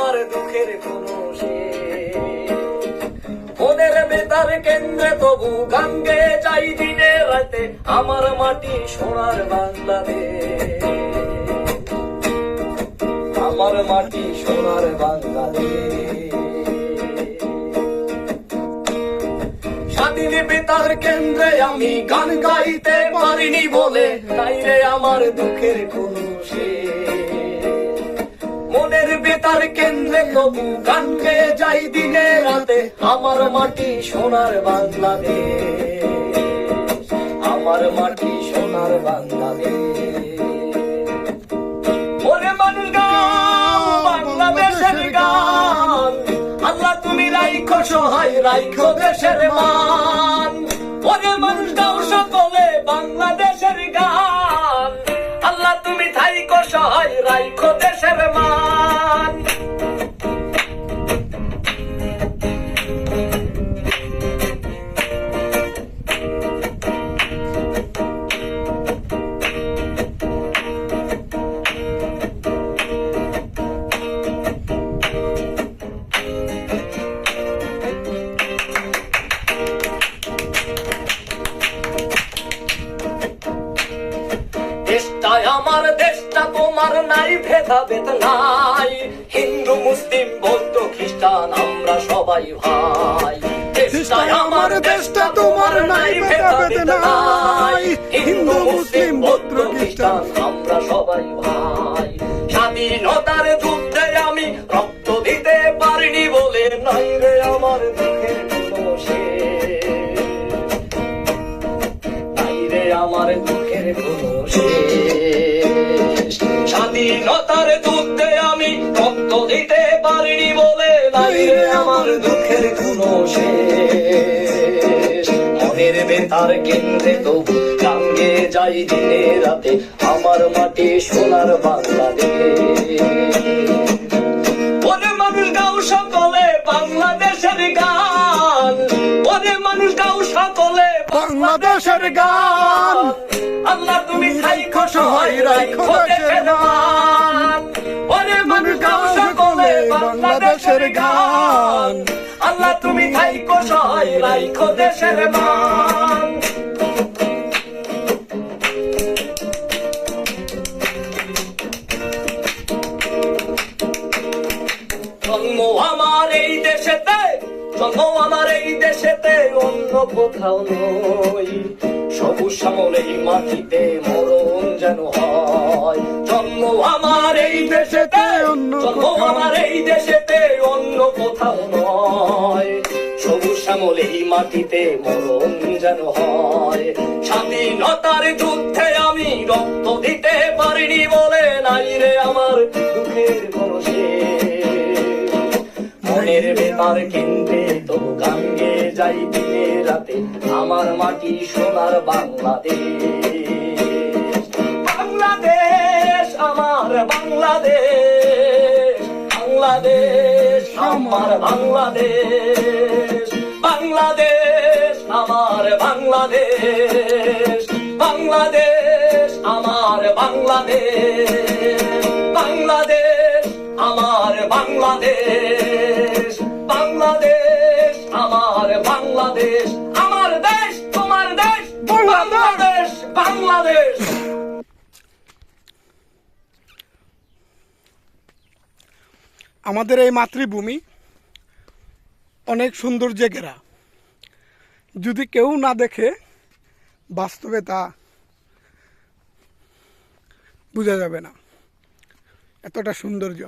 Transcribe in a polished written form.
আমার দুঃখের কোনো শেষ। মনের বেতার কেন্দ্রে তবু গান গেয়ে যাই দিনে রাতে, আমার মাটি সোনার বাংলাদেশ, আমার মাটি সোনার বাংলাদেশ। স্বাধীন বেতার কেন্দ্রে আমি গান গাইতে পারিনি বলে নাই রে আমার দুঃখের কোনো শেষ। মনের বেতার কেন্দ্রে তবু গান গেয়ে যাই দিনে রাতে, আমার মাটি সোনার বাংলাদেশ, আমার মাটি সোনার বাংলাদেশ। ওরে মানুষ গাও বাংলাদেশের গান, আল্লাহ তুমি রাইখো সহায়, রাইখো দেশের মান। ওরে মানুষ গাও সকলে বাংলাদেশের গান, আল্লাহ তুমি থাইকো সহায়, রাইখো দেশের মান। দেশটাই আমার, দেশটা তোমার, নাই ভেদাভেদ নাই, হিন্দু মুসলিম বৌদ্ধ খ্রিস্টান আমরা সবাই ভাই। দেশটাই আমার, দেশটা তোমার, নাই ভেদাভেদ নাই, হিন্দু মুসলিম বৌদ্ধ খ্রিস্টান আমরা সবাই ভাই। স্বাধীনতার যুদ্ধে আমি রক্ত দিতে পারিনি বলে নাই রে আমার দুঃখের কোনো শেষ, নাই রে আমার দুঃখের কোনো শেষ। স্বাধীনতার যুদ্ধে আমি রক্ত দিতে পারিনি বলে নাই রে আমার দুঃখের কোনো শেষ। মনের বেতার কেন্দ্রে তবু গান গেয়ে যাই দিনে রাতে, আমার মাটি সোনার বাংলাদেশ। ওরে মানুষ গাও সকলে বাংলাদেশের গান, ওরে মানুষ গাও সকলে বাংলাদেশের গান, আল্লাহ তুমি থাইকো সহায়, রাইখো দেশের মান। ওরে মানুষ গাও সকলে বাংলাদেশের গান, আল্লাহ তুমি থাইকো সহায়, রাইখো দেশের মান। জন্ম আমার এই দেশেতে, জন্ম আমার এই দেশেতে, অন্য কোথাও নই। সবুজ শ্যামল এই মাটিতে মরণ যেন হয়। জন্ম আমার এই দেশেতে, জন্ম আমার এই দেশেতে, অন্য কোথাও নয়। সবুজ শ্যামল এই মাটিতে মরণ যেন হয়। স্বাধীনতার যুদ্ধে আমি রক্ত দিতে পারিনি বলে নাই রে আমার দুঃখের কোনো শেষ। মনের বেতার কেন্দ্রে তবু গান গেয়ে যাই দিনে রাতে, আমার মাটি সোনার বাংলাদেশ, বাংলাদেশ আমার বাংলাদেশ, বাংলাদেশ আমার বাংলাদেশ, বাংলাদেশ আমার বাংলাদেশ, বাংলাদেশ আমার বাংলাদেশ, বাংলাদেশ আমার বাংলাদেশ, বাংলাদেশ আমার বাংলাদেশ, আমার দেশ তোমার দেশ বাংলাদেশ, বাংলাদেশ। আমাদের এই মাতৃভূমি অনেক সৌন্দর্যে ঘেরা, যদি কেউ না দেখে বাস্তবে তা বোঝা যাবে না, এতটা সৌন্দর্য।